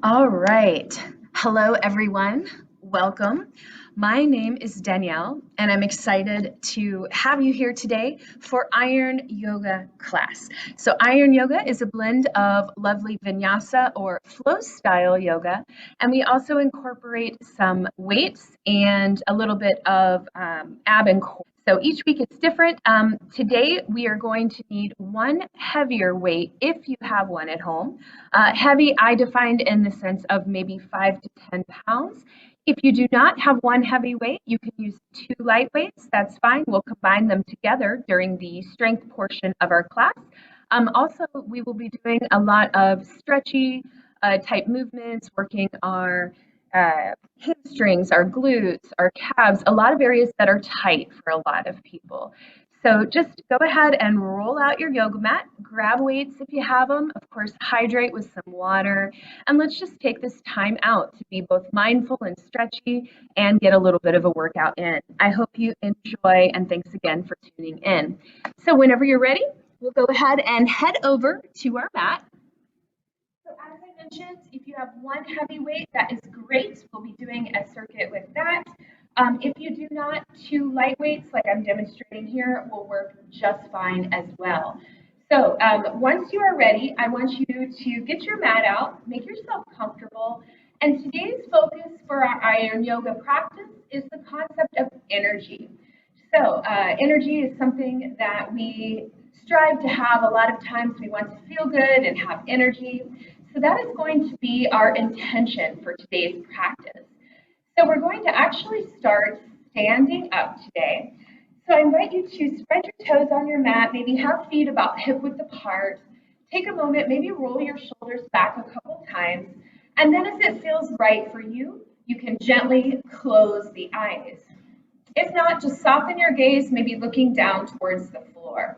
All right. Hello, everyone. Welcome. My name is Danielle, and I'm excited to have you here today for Iron Yoga class. So Iron Yoga is a blend of lovely vinyasa or flow style yoga, and we also incorporate some weights and a little bit of ab and core. So each week it's different. Today we are going to need one heavier weight if you have one at home. Heavy, I defined in the sense of maybe 5 to 10 pounds. If you do not have one heavy weight, you can use two light weights. That's fine. We'll combine them together during the strength portion of our class. Also, we will be doing a lot of stretchy type movements, working our hamstrings, our glutes, our calves, a lot of areas that are tight for a lot of people. So just go ahead and roll out your yoga mat, grab weights if you have them, of course, hydrate with some water, and let's just take this time out to be both mindful and stretchy and get a little bit of a workout in. I hope you enjoy, and thanks again for tuning in. So whenever you're ready, we'll go ahead and head over to our mat. So as I mentioned, if you have one heavy weight, that is great. We'll be doing a circuit with that. If you do not, two light weights, like I'm demonstrating here, will work just fine as well. So once you are ready, I want you to get your mat out, make yourself comfortable. And today's focus for our Iron Yoga practice is the concept of energy. So energy is something that we strive to have. A lot of times we want to feel good and have energy. So that is going to be our intention for today's practice. So we're going to actually start standing up today. So I invite you to spread your toes on your mat, maybe have feet about hip width apart. Take a moment, maybe roll your shoulders back a couple times. And then if it feels right for you, you can gently close the eyes. If not, just soften your gaze, maybe looking down towards the floor.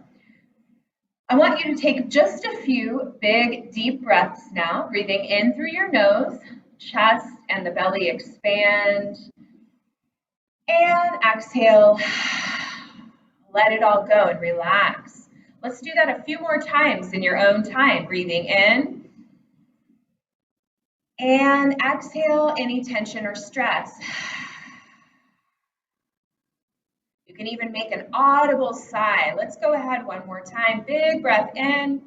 I want you to take just a few big, deep breaths now, breathing in through your nose, chest and the belly expand, and exhale, let it all go and relax. Let's do that a few more times in your own time, breathing in, and exhale any tension or stress. You can even make an audible sigh. Let's go ahead one more time. Big breath in.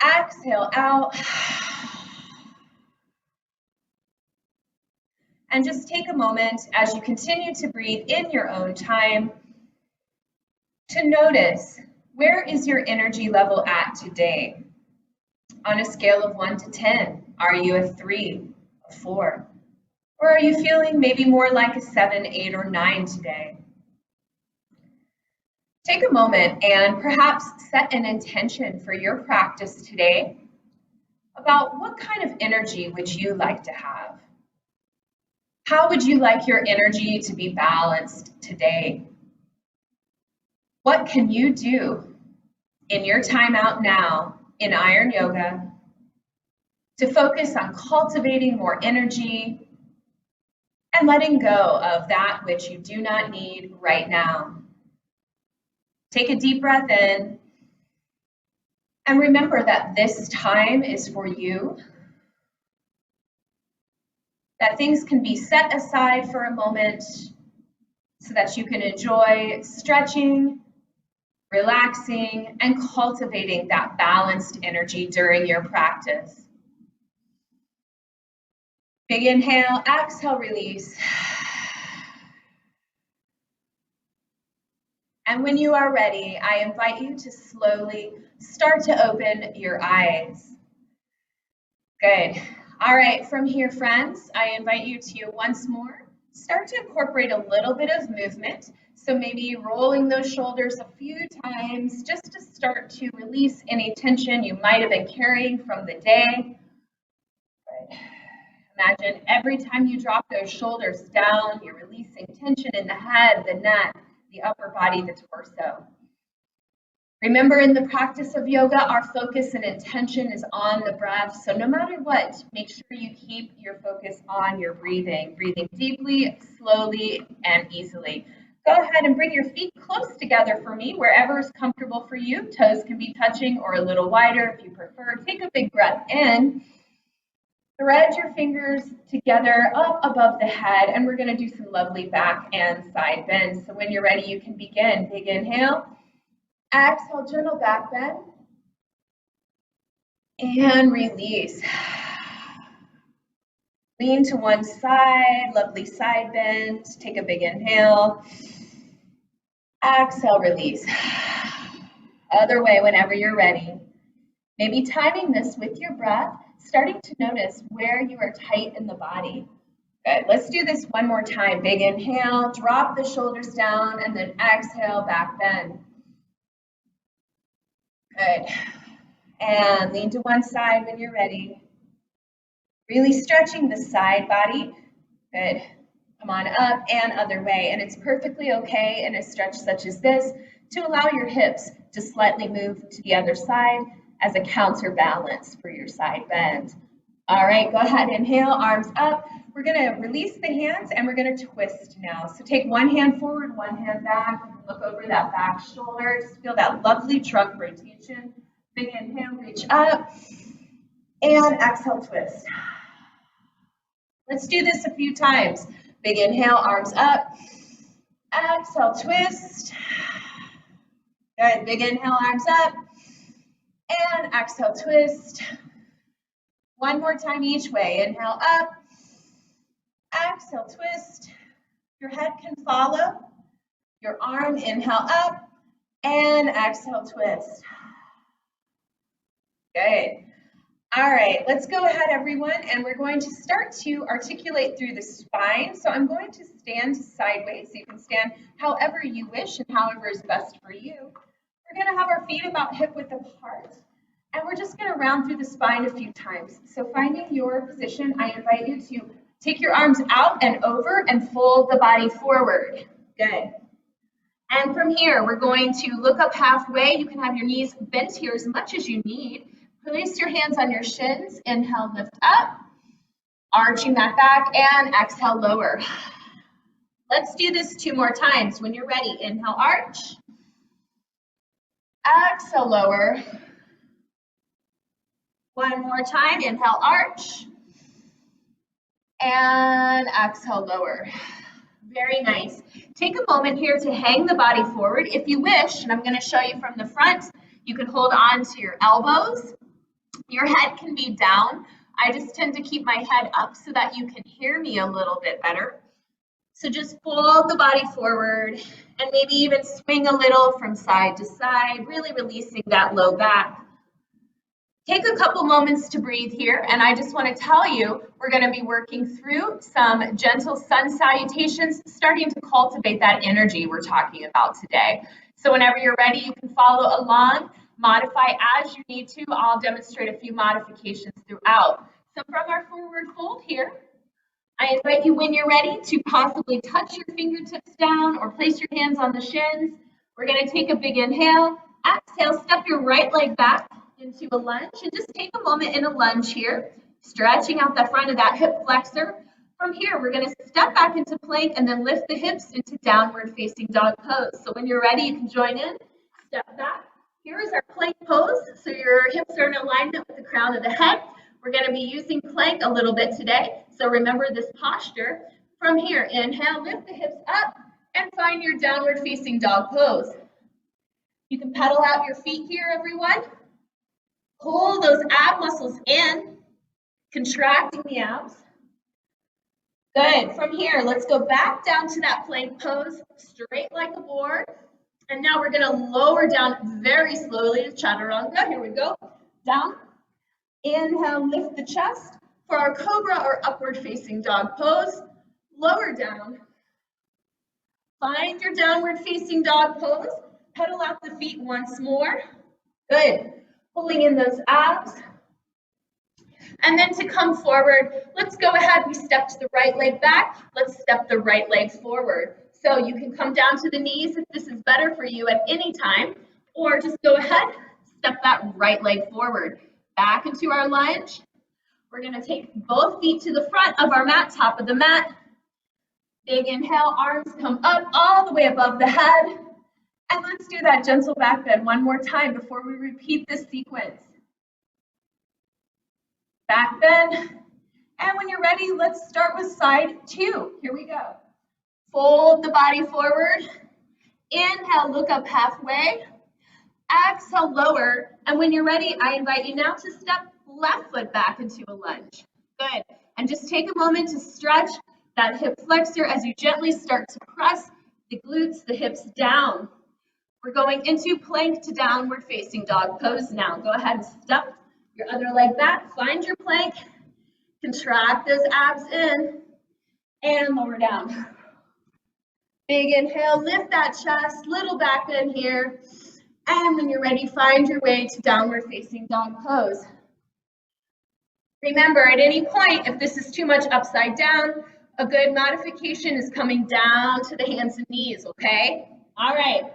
Exhale out. And just take a moment as you continue to breathe in your own time to notice, where is your energy level at today? On a scale of 1 to 10, are you a 3, a 4? Or are you feeling maybe more like a 7, 8, or 9 today? Take a moment and perhaps set an intention for your practice today about what kind of energy would you like to have? How would you like your energy to be balanced today? What can you do in your time out now in Iron Yoga to focus on cultivating more energy and letting go of that which you do not need right now? Take a deep breath in and remember that this time is for you, that things can be set aside for a moment so that you can enjoy stretching, relaxing, and cultivating that balanced energy during your practice. Big inhale, exhale, release. And when you are ready, I invite you to slowly start to open your eyes. Good. All right, from here, friends, I invite you to once more start to incorporate a little bit of movement. So maybe rolling those shoulders a few times just to start to release any tension you might have been carrying from the day. Good. Imagine every time you drop those shoulders down, you're releasing tension in the head, the neck, the upper body, the torso. Remember, in the practice of yoga, our focus and intention is on the breath. So no matter what, make sure you keep your focus on your breathing. Breathing deeply, slowly, and easily. Go ahead and bring your feet close together for me, wherever is comfortable for you. Toes can be touching or a little wider if you prefer. Take a big breath in. Thread your fingers together up above the head, and we're going to do some lovely back and side bends. So when you're ready, you can begin. Big inhale, exhale, gentle back bend, and release. Lean to one side, lovely side bend. Take a big inhale, exhale, release. Other way whenever you're ready. Maybe timing this with your breath, starting to notice where you are tight in the body. Good. Let's do this one more time. Big inhale, drop the shoulders down, and then exhale, back bend. Good. And lean to one side when you're ready. Really stretching the side body. Good. Come on up and other way. And it's perfectly okay in a stretch such as this to allow your hips to slightly move to the other side as a counterbalance for your side bend. All right, go ahead, inhale, arms up. We're gonna release the hands and we're gonna twist now. So take one hand forward, one hand back, look over that back shoulder, just feel that lovely trunk rotation. Big inhale, reach up, and exhale, twist. Let's do this a few times. Big inhale, arms up, exhale, twist. Good, big inhale, arms up, and exhale, twist. One more time each way. Inhale up, exhale, twist. Your head can follow. Your arm, inhale up, and exhale, twist. Good. All right, let's go ahead, everyone, and we're going to start to articulate through the spine. So I'm going to stand sideways. You can stand however you wish and however is best for you. We're going to have our feet about hip width apart, and we're just going to round through the spine a few times. So finding your position, I invite you to take your arms out and over and fold the body forward. Good. And from here, we're going to look up halfway. You can have your knees bent here as much as you need. Place your hands on your shins. Inhale, lift up, arching that back, and exhale, lower. Let's do this 2 more times. When you're ready, inhale, arch. Exhale, lower. One more time. Inhale, arch. And exhale, lower. Very nice. Take a moment here to hang the body forward. If you wish, and I'm going to show you from the front, you can hold on to your elbows. Your head can be down. I just tend to keep my head up so that you can hear me a little bit better. So just fold the body forward and maybe even swing a little from side to side, really releasing that low back. Take a couple moments to breathe here, and I just want to tell you, we're going to be working through some gentle sun salutations, starting to cultivate that energy we're talking about today. So whenever you're ready, you can follow along. Modify as you need to. I'll demonstrate a few modifications throughout. So from our forward fold here, I invite you when you're ready to possibly touch your fingertips down or place your hands on the shins. We're going to take a big inhale. Exhale, step your right leg back into a lunge and just take a moment in a lunge here, stretching out the front of that hip flexor. From here, we're going to step back into plank and then lift the hips into downward facing dog pose. So when you're ready, you can join in. Step back. Here is our plank pose, so your hips are in alignment with the crown of the head. We're going to be using plank a little bit today, so remember this posture. From here, inhale, lift the hips up, and find your downward facing dog pose. You can pedal out your feet here, everyone. Pull those ab muscles in, contracting the abs. Good. From here, let's go back down to that plank pose, straight like a board. And now we're going to lower down very slowly to Chaturanga. Here we go. Down. Inhale, lift the chest. For our cobra or upward facing dog pose, lower down. Find your downward facing dog pose. Pedal out the feet once more. Good. Pulling in those abs. And then to come forward, let's go ahead. We stepped the right leg back. Let's step the right leg forward. So you can come down to the knees if this is better for you at any time, or just go ahead, step that right leg forward. Back into our lunge. We're going to take both feet to the front of our mat, top of the mat. Big inhale, arms come up all the way above the head. And let's do that gentle back bend one more time before we repeat this sequence. Back bend, And when you're ready, let's start with side 2. Here we go. Fold the body forward. Inhale, look up halfway. Exhale, lower. And when you're ready, I invite you now to step left foot back into a lunge. Good. And just take a moment to stretch that hip flexor as you gently start to press the glutes, the hips down. We're going into plank to downward facing dog pose now. Go ahead and step your other leg back. Find your plank. Contract those abs in and lower down. Big inhale, lift that chest, little back bend here. And when you're ready, find your way to downward facing dog pose. Remember, at any point, if this is too much upside down, a good modification is coming down to the hands and knees, okay? All right,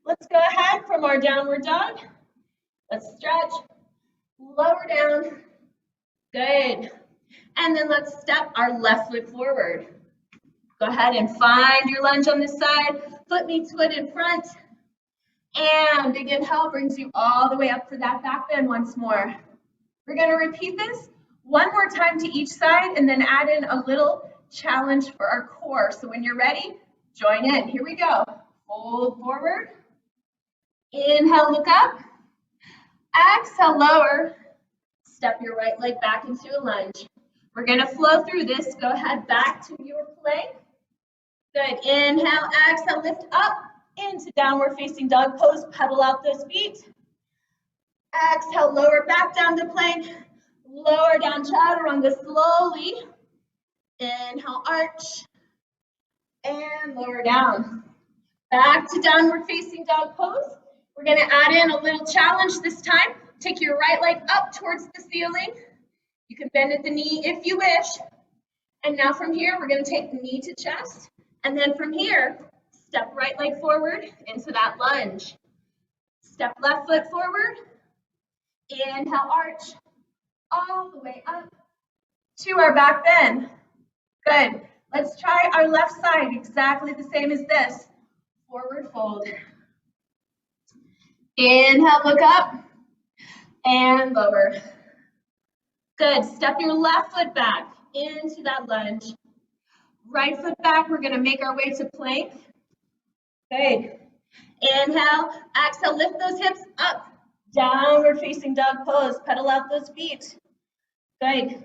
let's go ahead from our downward dog. Let's stretch, lower down, good. And then let's step our left foot forward. Go ahead and find your lunge on this side, foot meets foot in front. And big inhale brings you all the way up for that back bend once more. We're going to repeat this one more time to each side and then add in a little challenge for our core. So when you're ready, join in. Here we go. Fold forward. Inhale, look up. Exhale, lower. Step your right leg back into a lunge. We're going to flow through this. Go ahead back to your plank. Good. Inhale, exhale, lift up into downward facing dog pose. Pedal out those feet. Exhale, lower back down to plank. Lower down Chaturanga slowly. Inhale, arch. And lower down. Back to downward facing dog pose. We're going to add in a little challenge this time. Take your right leg up towards the ceiling. You can bend at the knee if you wish. And now from here, we're going to take knee to chest. And then from here, step right leg forward into that lunge. Step left foot forward. Inhale, arch. All the way up to our back bend. Good. Let's try our left side exactly the same as this. Forward fold. Inhale, look up. And lower. Good. Step your left foot back into that lunge. Right foot back. We're going to make our way to plank. Good. Inhale. Exhale. Lift those hips up. Downward facing dog pose. Pedal out those feet. Good.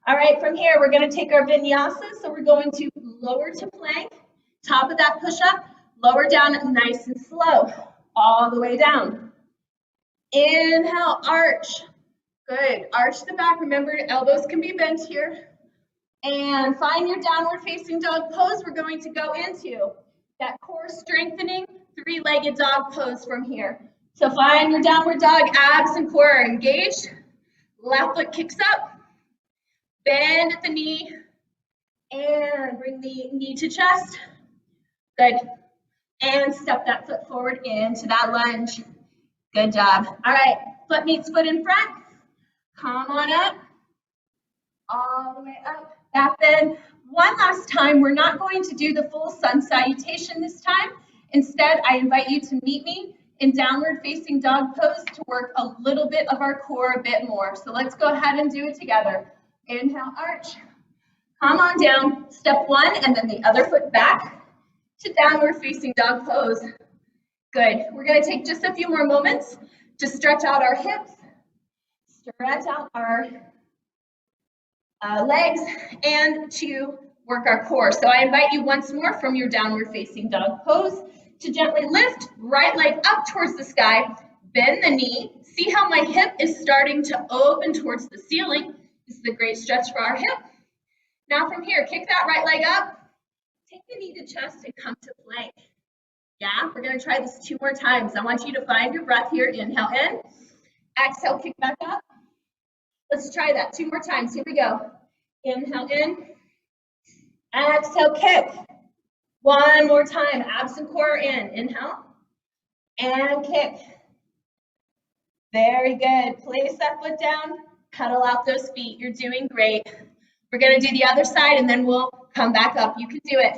All right. From here, we're going to take our vinyasa. So we're going to lower to plank. Top of that push-up. Lower down nice and slow. All the way down. Inhale. Arch. Good. Arch the back. Remember, elbows can be bent here. And find your downward facing dog pose. We're going to go into that core strengthening three-legged dog pose from here. So find your downward dog. Abs and core are engaged. Left foot kicks up. Bend at the knee. And bring the knee to chest. Good. And step that foot forward into that lunge. Good job. All right. Foot meets foot in front. Come on up. All the way up. Back bend. One last time. We're not going to do the full sun salutation this time. Instead, I invite you to meet me in downward facing dog pose to work a little bit of our core a bit more. So let's go ahead and do it together. Inhale, arch. Come on down. Step one and then the other foot back to downward facing dog pose. Good. We're going to take just a few more moments to stretch out our hips, stretch out our legs, and to work our core. So I invite you once more from your downward facing dog pose to gently lift right leg up towards the sky, bend the knee. See how my hip is starting to open towards the ceiling. This is a great stretch for our hip. Now from here, kick that right leg up, take the knee to chest and come to plank. Yeah, we're going to try this 2 more times. I want you to find your breath here. Inhale in, exhale, kick back up. Let's try that 2 more times. Here we go. Inhale in, exhale, kick. 1 more time. Abs and core in. Inhale and kick. Very good. Place that foot down. Pedal out those feet. You're doing great. We're going to do the other side and then we'll come back up. You can do it.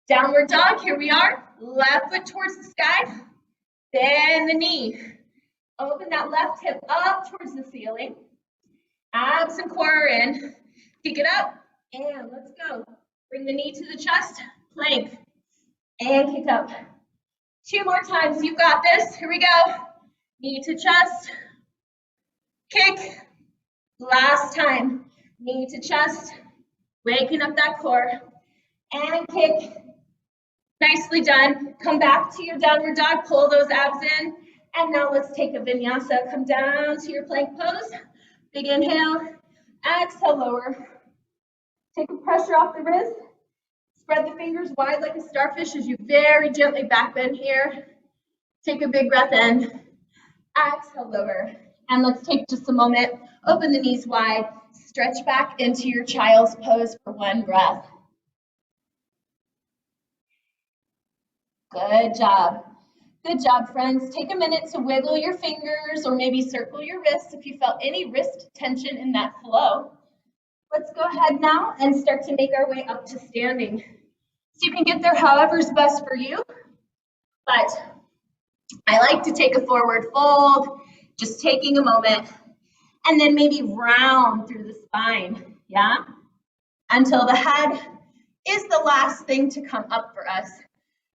Downward dog. Here we are. Left foot towards the sky. Bend the knee. Open that left hip up towards the ceiling. Abs and core are in. Kick it up, and let's go. Bring the knee to the chest, plank, and kick up. 2 more times, you got this. Here we go. Knee to chest, kick. Last time, knee to chest, waking up that core, and kick. Nicely done. Come back to your downward dog, pull those abs in, and now let's take a vinyasa. Come down to your plank pose. Big inhale, exhale, lower. Take the pressure off the wrist. Spread the fingers wide like a starfish as you very gently back bend here. Take a big breath in. Exhale, lower. And let's take just a moment. Open the knees wide. Stretch back into your child's pose for 1 breath. Good job. Good job, friends. Take a minute to wiggle your fingers or maybe circle your wrists if you felt any wrist tension in that flow. Let's go ahead now and start to make our way up to standing. So you can get there however's best for you, but I like to take a forward fold, just taking a moment, and then maybe round through the spine, yeah? Until the head is the last thing to come up for us.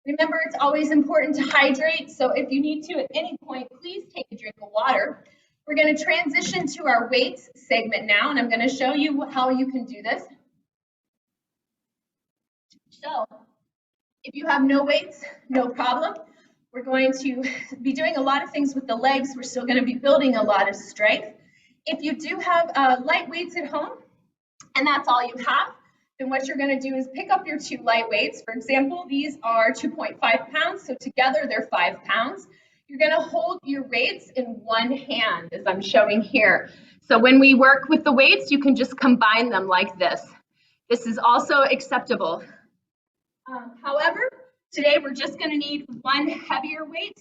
Remember, it's always important to hydrate, so if you need to at any point, please take a drink of water. We're going to transition to our weights segment now, and I'm going to show you how you can do this. So, if you have no weights, no problem. We're going to be doing a lot of things with the legs. We're still going to be building a lot of strength. If you do have light weights at home, and that's all you have, then what you're going to do is pick up your 2 light weights. For example, these are 2.5 pounds, so together they're 5 pounds. You're going to hold your weights in one hand, as I'm showing here. So when we work with the weights, you can just combine them like this. This is also acceptable. However, today we're just going to need one heavier weight.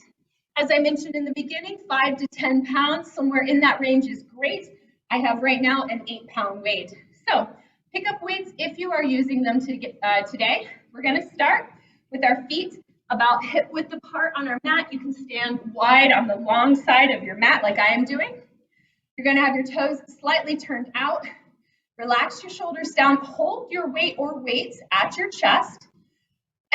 As I mentioned in the beginning, 5 to 10 pounds, somewhere in that range is great. I have right now an 8-pound weight. So pick up weights if you are using them today. We're going to start with our feet about hip width apart on our mat. You can stand wide on the long side of your mat like I am doing. You're going to have your toes slightly turned out. Relax your shoulders down. Hold your weight or weights at your chest.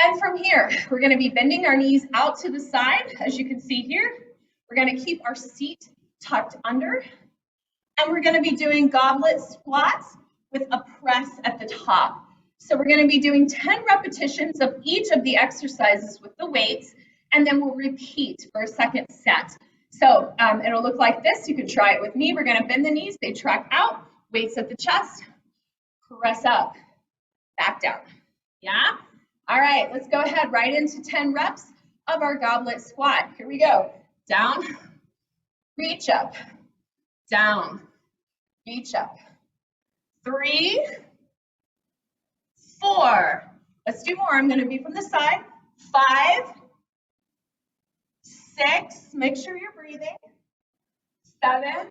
And from here, we're going to be bending our knees out to the side, as you can see here. We're going to keep our seat tucked under. And we're going to be doing goblet squats with a press at the top. So we're going to be doing 10 repetitions of each of the exercises with the weights, and then we'll repeat for a second set. So it'll look like this. You can try it with me. We're going to bend the knees. They track out, weights at the chest, press up, back down. Yeah? All right, let's go ahead right into 10 reps of our goblet squat. Here we go. Down, reach up, down, reach up. 3, 4. Let's do more. I'm going to be from the side. 5, 6. Make sure you're breathing. 7,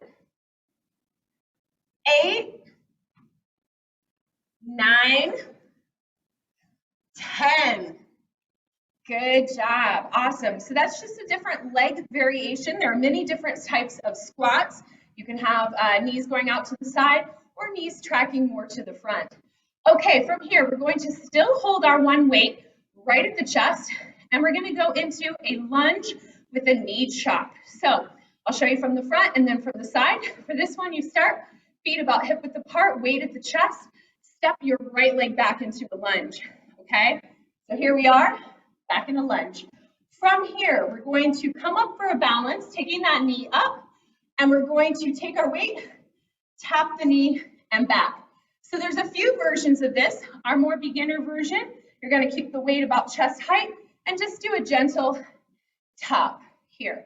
8, 9, 10. Good job. Awesome. So that's just a different leg variation. There are many different types of squats. You can have knees going out to the side or knees tracking more to the front. Okay, from here, we're going to still hold our one weight right at the chest, and we're going to go into a lunge with a knee chop. So I'll show you from the front and then from the side. For this one, you start feet about hip width apart, weight at the chest, step your right leg back into a lunge, okay? So here we are, back in a lunge. From here, we're going to come up for a balance, taking that knee up, and we're going to take our weight, tap the knee, and back. So there's a few versions of this. Our more beginner version, you're going to keep the weight about chest height and just do a gentle tap here.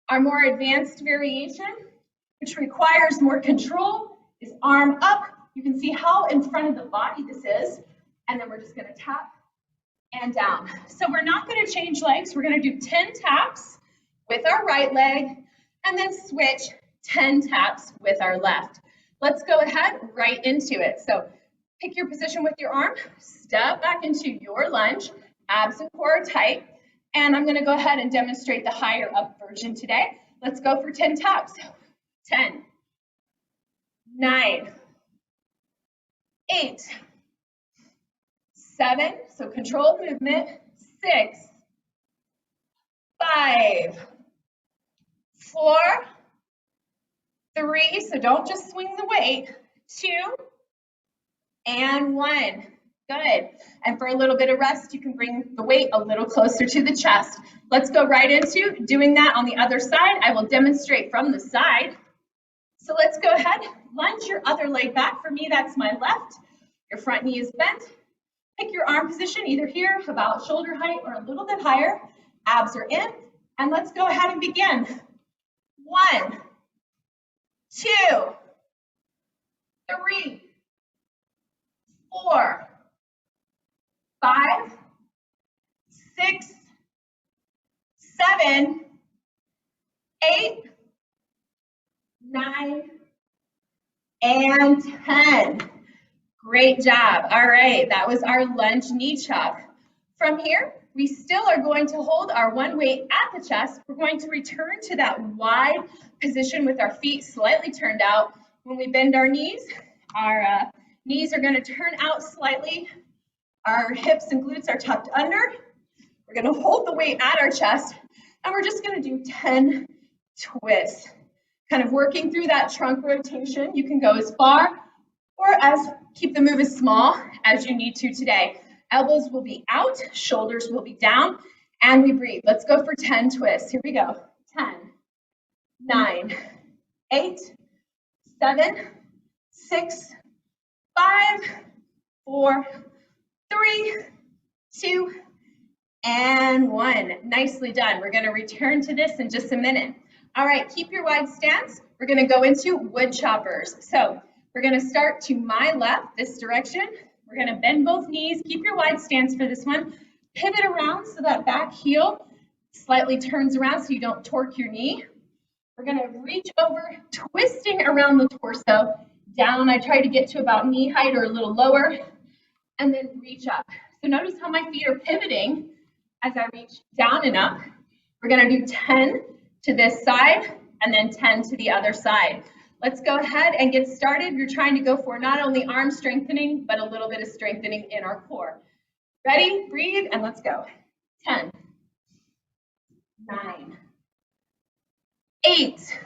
Our more advanced variation, which requires more control, is arm up. You can see how in front of the body this is, and then we're just going to tap and down. So we're not going to change legs. We're going to do 10 taps with our right leg and then switch 10 taps with our left. Let's go ahead right into it. So pick your position with your arm, step back into your lunge, abs and core are tight, and I'm going to go ahead and demonstrate the higher up version today. Let's go for 10 taps. 10, 9, 8, 7, so controlled movement, 6, 5, 4, 3, so don't just swing the weight, 2, and 1. Good. And for a little bit of rest, you can bring the weight a little closer to the chest. Let's go right into doing that on the other side. I will demonstrate from the side. So let's go ahead, lunge your other leg back. For me, that's my left. Your front knee is bent. Pick your arm position either here, about shoulder height or a little bit higher. Abs are in. And let's go ahead and begin. 1, 2, 3, 4, 5, 6, 7, 8, 9, and 10. Great job. All right, that was our lunge knee chop. From here, we still are going to hold our one weight at the chest. We're going to return to that wide position with our feet slightly turned out. When we bend our knees are going to turn out slightly. Our hips and glutes are tucked under. We're going to hold the weight at our chest, and we're just going to do 10 twists. Kind of working through that trunk rotation. You can go as far or keep the move as small as you need to today. Elbows will be out, shoulders will be down, and we breathe. Let's go for 10 twists. Here we go. 10, 9, 8, 7, 6, 5, 4, 3, 2, and 1. Nicely done. We're going to return to this in just a minute. All right, keep your wide stance. We're going to go into wood choppers. So we're going to start to my left, this direction. We're going to bend both knees. Keep your wide stance for this one. Pivot around so that back heel slightly turns around so you don't torque your knee. We're going to reach over, twisting around the torso. Down, I try to get to about knee height or a little lower, and then reach up. So notice how my feet are pivoting as I reach down and up. We're going to do 10 to this side and then 10 to the other side. Let's go ahead and get started. You're trying to go for not only arm strengthening, but a little bit of strengthening in our core. Ready? Breathe, and let's go. 10, 9, 8,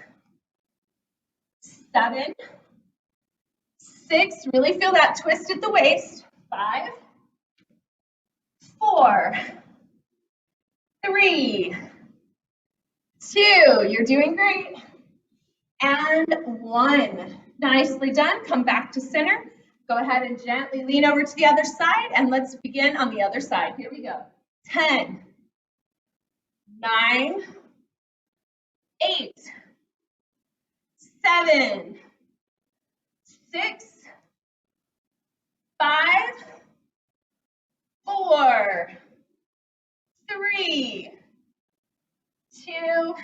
7, 6, really feel that twist at the waist. 5, 4, 3, 2, you're doing great, and 1. Nicely done. Come back to center. Go ahead and gently lean over to the other side, and let's begin on the other side. Here we go. 10, 9, 8, 7, 6, 5, 4, 3, 2,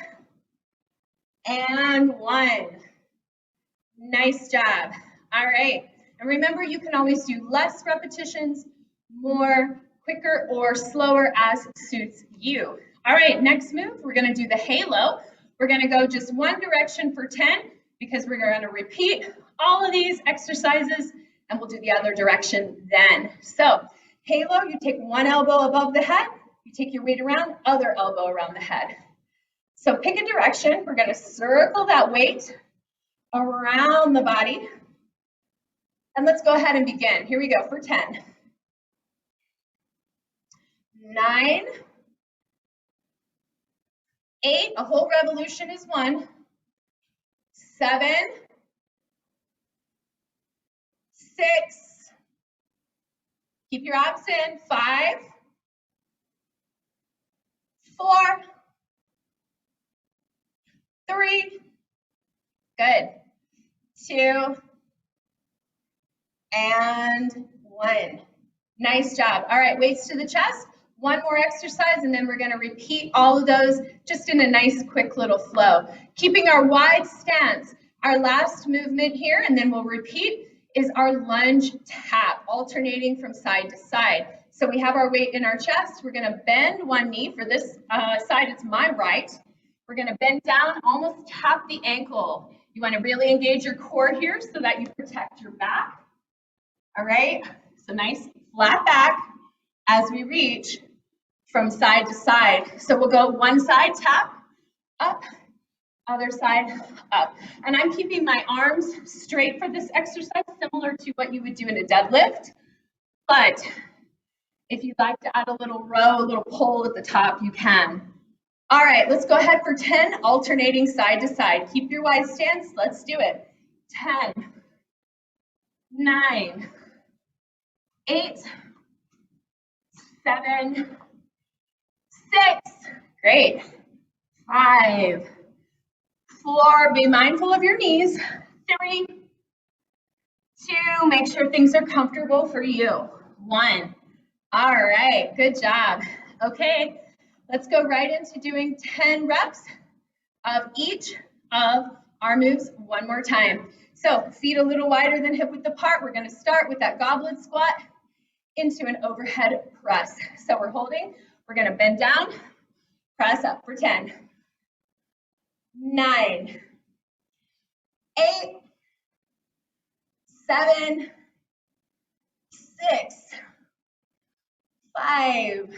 and 1. Nice job. All right. And remember, you can always do less repetitions, more, quicker, or slower as suits you. All right, next move, we're going to do the halo. We're going to go just one direction for 10 because we're going to repeat all of these exercises, and we'll do the other direction then. So halo, you take one elbow above the head, you take your weight around, other elbow around the head. So pick a direction. We're going to circle that weight around the body. And let's go ahead and begin. Here we go for 10. 9, 8, a whole revolution is 1. 7, 6, keep your abs in. 5, 4, 3, good, 2, and 1. Nice job. All right, weights to the chest. One more exercise, and then we're going to repeat all of those just in a nice, quick little flow. Keeping our wide stance. Our last movement here, and then we'll repeat, is our lunge tap, alternating from side to side. So we have our weight in our chest. We're going to bend one knee. For this side, it's my right. We're going to bend down, almost tap the ankle. You want to really engage your core here so that you protect your back. All right, so nice flat back as we reach from side to side. So we'll go one side, tap, up, other side, up. And I'm keeping my arms straight for this exercise, similar to what you would do in a deadlift. But if you'd like to add a little row, a little pull at the top, you can. All right, let's go ahead for 10, alternating side to side. Keep your wide stance. Let's do it. 10, 9, 8, 7, 6. Great. 5, 4. Be mindful of your knees. 3, 2. Make sure things are comfortable for you. 1. All right, good job. Okay, let's go right into doing 10 reps of each of our moves one more time. So feet a little wider than hip width apart. We're going to start with that goblet squat into an overhead press. So we're holding. We're going to bend down, press up for 10, 9, 8, 7, 6, 5,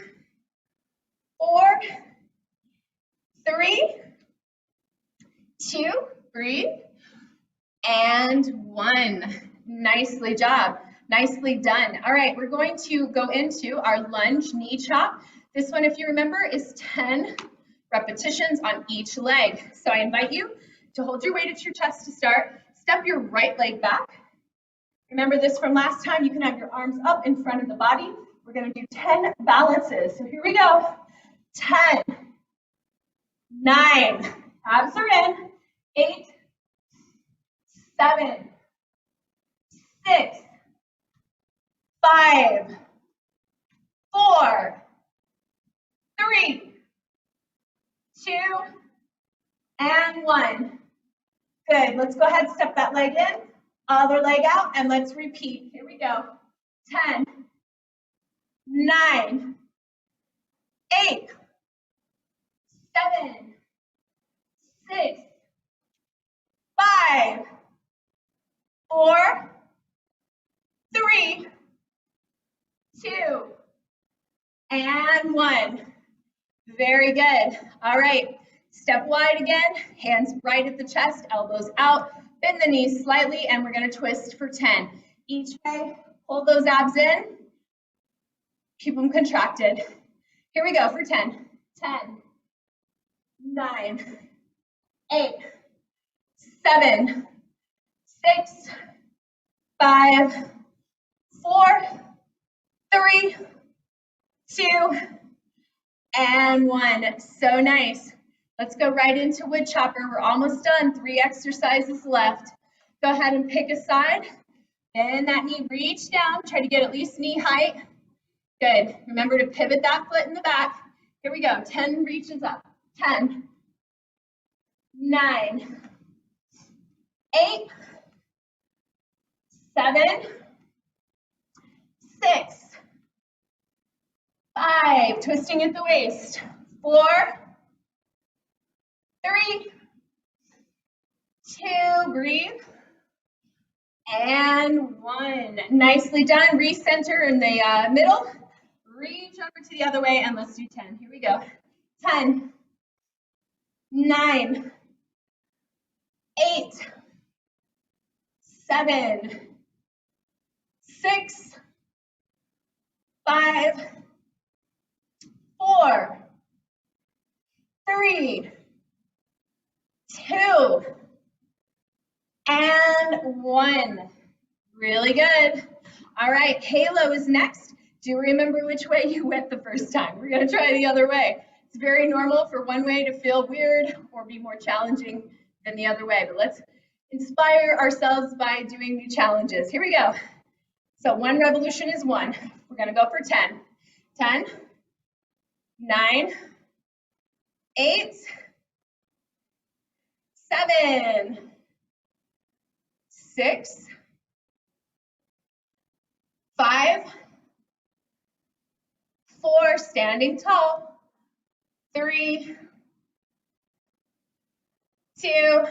4, 3, 2, breathe, and 1. Nicely job. Nicely done. All right, we're going to go into our lunge knee chop. This one, if you remember, is 10 repetitions on each leg. So I invite you to hold your weight at your chest to start. Step your right leg back. Remember this from last time. You can have your arms up in front of the body. We're going to do 10 balances. So here we go. 10, 9, abs are in, 8, 7, 6, 5, 4, 3, 2, and 1. Good. Let's go ahead and step that leg in, other leg out, and let's repeat. Here we go. 10, 9, 8, 7, 6, 5, 4, 3, 2, and 1. Very good. All right. Step wide again. Hands right at the chest, elbows out. Bend the knees slightly, and we're going to twist for 10. Each way, hold those abs in. Keep them contracted. Here we go for 10. 10, 9, 8, 7, 6, 5, 4, 3, 2, and 1. So nice. Let's go right into wood chopper. We're almost done. 3 exercises left. Go ahead and pick a side. Bend that knee, reach down. Try to get at least knee height. Good. Remember to pivot that foot in the back. Here we go. 10 reaches up. 10, 9, 8, 7, 6, 5, twisting at the waist. 4, 3, 2, breathe, and 1. Nicely done. Recenter in the middle. Reach over to the other way, and let's do 10. Here we go. 10, 9, 8, 7, 6, 5, 4, 3, 2, and 1. Really good. All right, halo is next. Do remember which way you went the first time. We're going to try the other way. It's very normal for one way to feel weird or be more challenging than the other way, but let's inspire ourselves by doing new challenges. Here we go. So 1 revolution is 1. We're going to go for 10. 10, 9, 8, 7, 6, 5, 4, standing tall, 3, 2,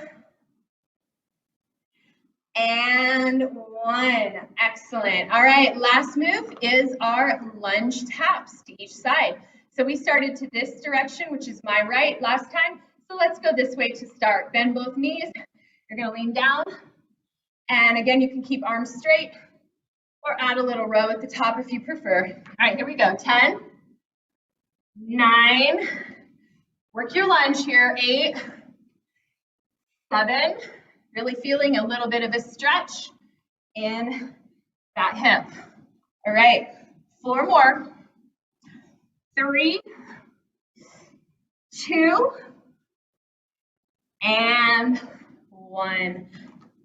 And one. Excellent. All right, last move is our lunge taps to each side. So we started to this direction, which is my right last time. So let's go this way to start. Bend both knees. You're going to lean down. And again, you can keep arms straight or add a little row at the top if you prefer. All right, here we go. 10, 9, work your lunge here. 8, 7, really feeling a little bit of a stretch in that hip. All right, 4 more. 3, 2, and 1.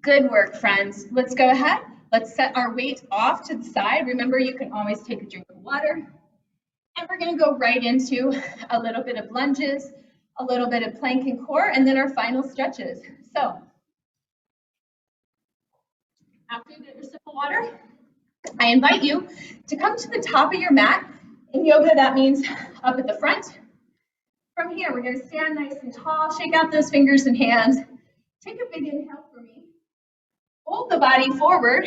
Good work, friends. Let's go ahead. Let's set our weight off to the side. Remember, you can always take a drink of water. And we're going to go right into a little bit of lunges, a little bit of plank and core, and then our final stretches. So after you get your sip of water, I invite you to come to the top of your mat. In yoga, that means up at the front. From here, we're going to stand nice and tall, shake out those fingers and hands. Take a big inhale for me. Hold the body forward.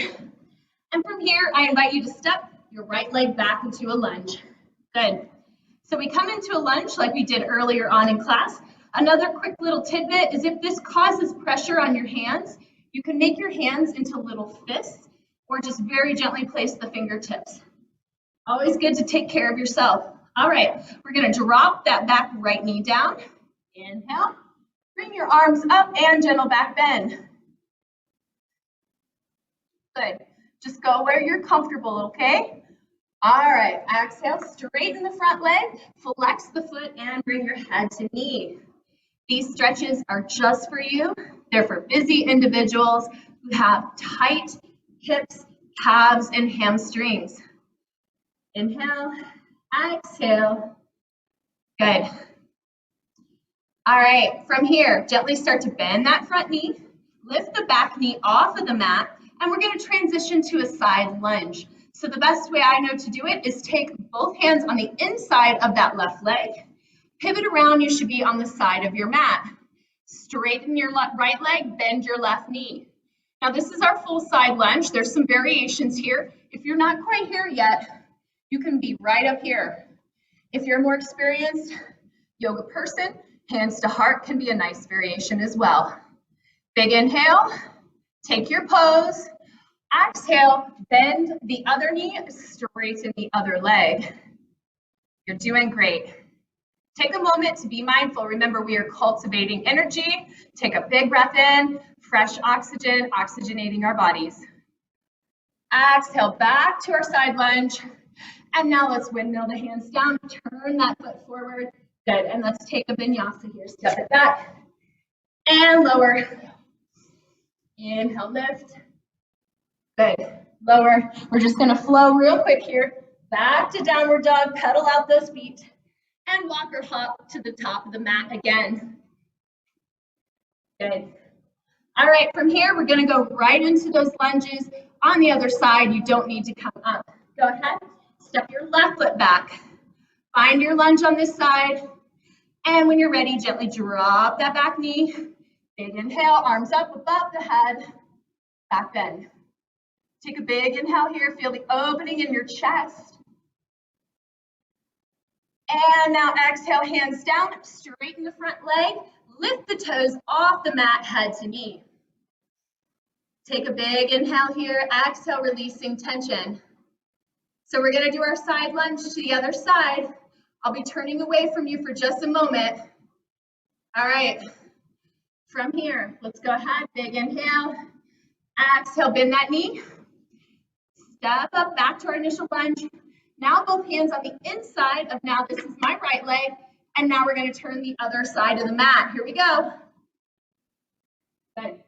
And from here, I invite you to step your right leg back into a lunge. Good. So we come into a lunge like we did earlier on in class. Another quick little tidbit is if this causes pressure on your hands, you can make your hands into little fists or just very gently place the fingertips. Always good to take care of yourself. All right, we're going to drop that back right knee down. Inhale. Bring your arms up and gentle back bend. Good. Just go where you're comfortable, okay? All right, exhale, straighten the front leg, flex the foot, and bring your head to knee. These stretches are just for you. They're for busy individuals who have tight hips, calves, and hamstrings. Inhale, exhale. Good. All right, from here, gently start to bend that front knee, lift the back knee off of the mat, and we're going to transition to a side lunge. So the best way I know to do it is take both hands on the inside of that left leg, pivot around, you should be on the side of your mat. Straighten your right leg, bend your left knee. Now this is our full side lunge. There's some variations here. If you're not quite here yet, you can be right up here. If you're a more experienced yoga person, hands to heart can be a nice variation as well. Big inhale, take your pose. Exhale, bend the other knee, straighten the other leg. You're doing great. Take a moment to be mindful. Remember, we are cultivating energy. Take a big breath in, fresh oxygen, oxygenating our bodies. Exhale, back to our side lunge. And now let's windmill the hands down, turn that foot forward. Good, and let's take a vinyasa here. Step it back and lower. Inhale, lift. Good, lower. We're just gonna flow real quick here. Back to downward dog, pedal out those feet, and walk or hop to the top of the mat again. Good. All right, from here, we're gonna go right into those lunges. On the other side, you don't need to come up. Go ahead, step your left foot back. Find your lunge on this side. And when you're ready, gently drop that back knee. Big inhale, arms up above the head, back bend. Take a big inhale here, feel the opening in your chest. And now exhale, hands down, straighten the front leg, lift the toes off the mat, head to knee. Take a big inhale here, exhale, releasing tension. So we're gonna do our side lunge to the other side. I'll be turning away from you for just a moment. All right, from here, let's go ahead, big inhale, exhale, bend that knee. Step up back to our initial lunge. Now both hands on the inside of now this is my right leg, and now we're going to turn the other side of the mat. Here we go. Good.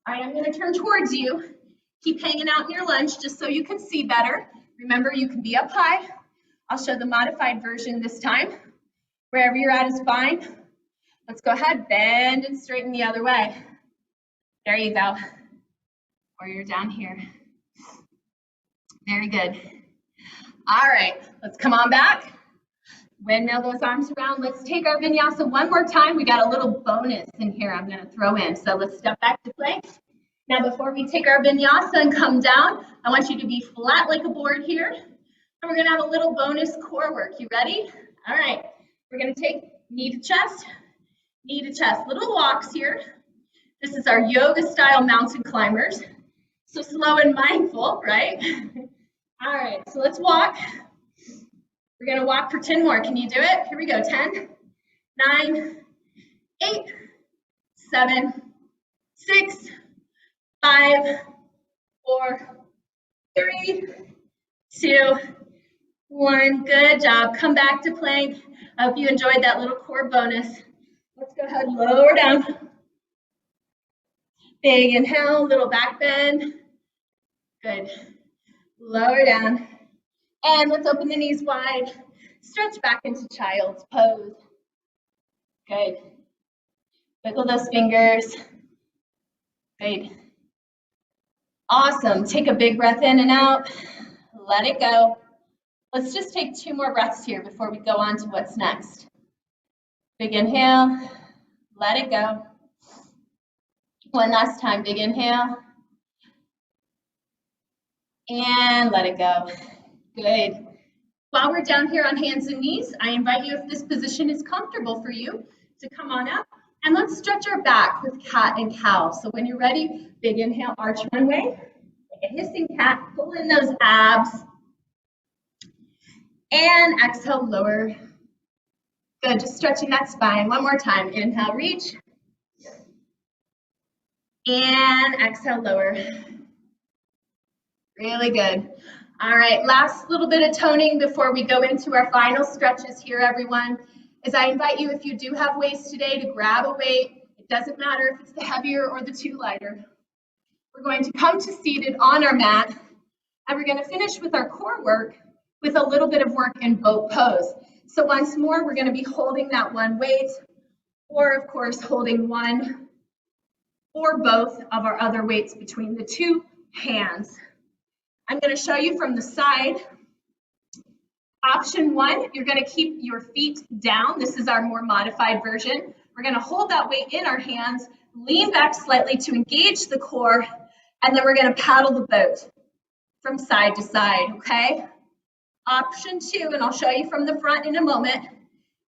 All right, I'm going to turn towards you. Keep hanging out in your lunge just so you can see better. Remember, you can be up high. I'll show the modified version this time. Wherever you're at is fine. Let's go ahead, bend and straighten the other way. There you go. Or you're down here. Very good. All right, let's come on back. Windmill those arms around. Let's take our vinyasa one more time. We got a little bonus in here I'm going to throw in. So let's step back to plank. Now, before we take our vinyasa and come down, I want you to be flat like a board here. And we're gonna have a little bonus core work. You ready? All right, we're gonna take knee to chest, little walks here. This is our yoga style mountain climbers. So slow and mindful, right? All right, so let's walk. We're gonna walk for 10 more. Can you do it? Here we go, 10, 9, 8, 7, 6, 5, 4, 3, 2, 1. Good job. Come back to plank. I hope you enjoyed that little core bonus. Let's go ahead and lower down. Big inhale, little back bend. Good. Lower down. And let's open the knees wide. Stretch back into child's pose. Good. Wiggle those fingers. Good. Awesome. Take a big breath in and out. Let it go. Let's just take 2 more breaths here before we go on to what's next. Big inhale. Let it go. One last time. Big inhale. And let it go. Good. While we're down here on hands and knees, I invite you, if this position is comfortable for you, to come on up. And let's stretch our back with cat and cow. So when you're ready, big inhale, arch one way, like a hissing cat, pull in those abs. And exhale, lower. Good, just stretching that spine. One more time. Inhale, reach. And exhale, lower. Really good. All right, last little bit of toning before we go into our final stretches here, everyone, is I invite you, if you do have weights today, to grab a weight. It doesn't matter if it's the heavier or the 2 lighter. We're going to come to seated on our mat, and we're going to finish with our core work with a little bit of work in boat pose. So once more, we're going to be holding that one weight, or of course, holding one or both of our other weights between the 2 hands. I'm going to show you from the side. Option 1, you're going to keep your feet down. This is our more modified version. We're going to hold that weight in our hands, lean back slightly to engage the core, and then we're going to paddle the boat from side to side, okay? Option 2, and I'll show you from the front in a moment,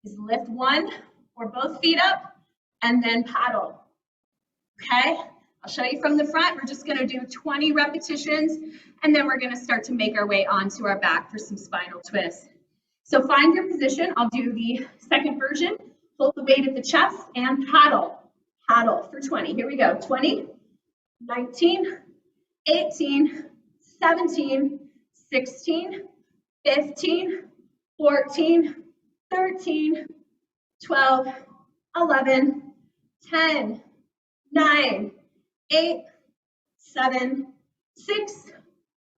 is lift one or both feet up and then paddle, okay? I'll show you from the front. We're just going to do 20 repetitions, and then we're going to start to make our way onto our back for some spinal twists. So find your position. I'll do the second version. Hold the weight at the chest and paddle. Paddle for 20. Here we go. 20, 19, 18, 17, 16, 15, 14, 13, 12, 11, 10, 9, 8, 7, 6,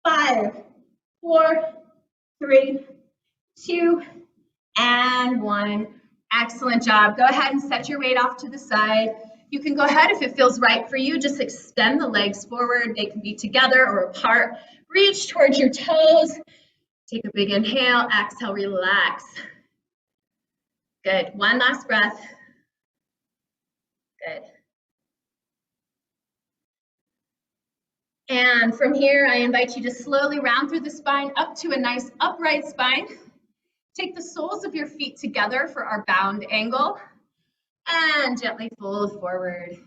5, 4, 3, 2, and 1. Excellent job. Go ahead and set your weight off to the side. You can go ahead, if it feels right for you, just extend the legs forward. They can be together or apart. Reach towards your toes. Take a big inhale, exhale, relax. Good. One last breath. Good. And from here, I invite you to slowly round through the spine up to a nice upright spine. Take the soles of your feet together for our bound angle and gently fold forward.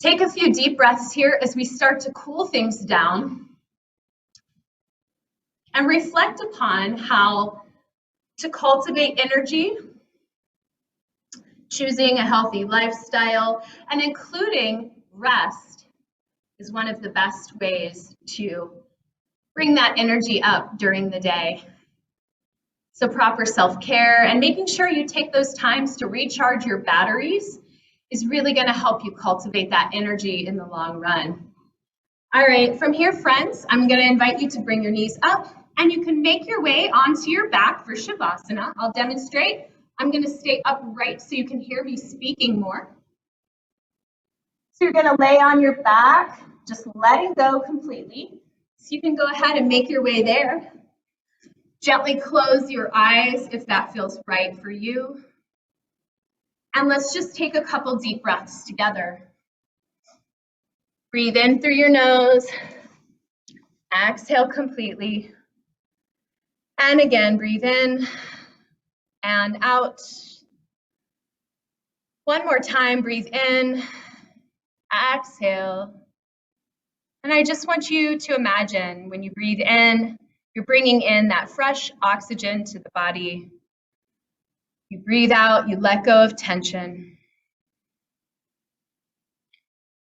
Take a few deep breaths here as we start to cool things down and reflect upon how to cultivate energy, choosing a healthy lifestyle, and including rest is one of the best ways to bring that energy up during the day. So proper self-care and making sure you take those times to recharge your batteries is really going to help you cultivate that energy in the long run. All right, from here, friends, I'm going to invite you to bring your knees up, and you can make your way onto your back for Shavasana. I'll demonstrate. I'm going to stay upright so you can hear me speaking more. So you're going to lay on your back, just letting go completely. So you can go ahead and make your way there. Gently close your eyes if that feels right for you. And let's just take a couple deep breaths together. Breathe in through your nose. Exhale completely. And again, breathe in and out. One more time, breathe in, exhale. And I just want you to imagine when you breathe in, you're bringing in that fresh oxygen to the body. You breathe out, you let go of tension.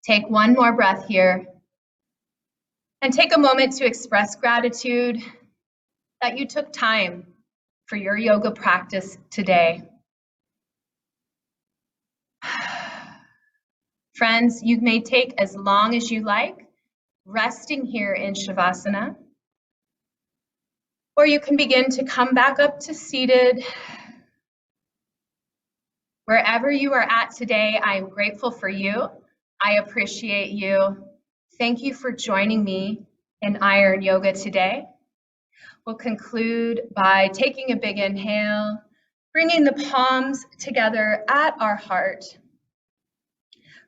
Take one more breath here. And take a moment to express gratitude that you took time for your yoga practice today. Friends, you may take as long as you like, resting here in Shavasana, or you can begin to come back up to seated. Wherever you are at today, I am grateful for you. I appreciate you. Thank you for joining me in Iron Yoga today. We'll conclude by taking a big inhale, bringing the palms together at our heart.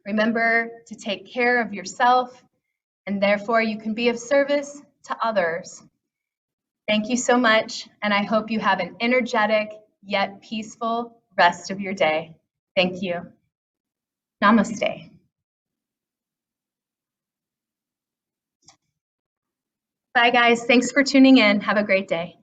Remember to take care of yourself, and therefore you can be of service to others. Thank you so much, and I hope you have an energetic yet peaceful rest of your day. Thank you. Namaste. Bye, guys. Thanks for tuning in. Have a great day.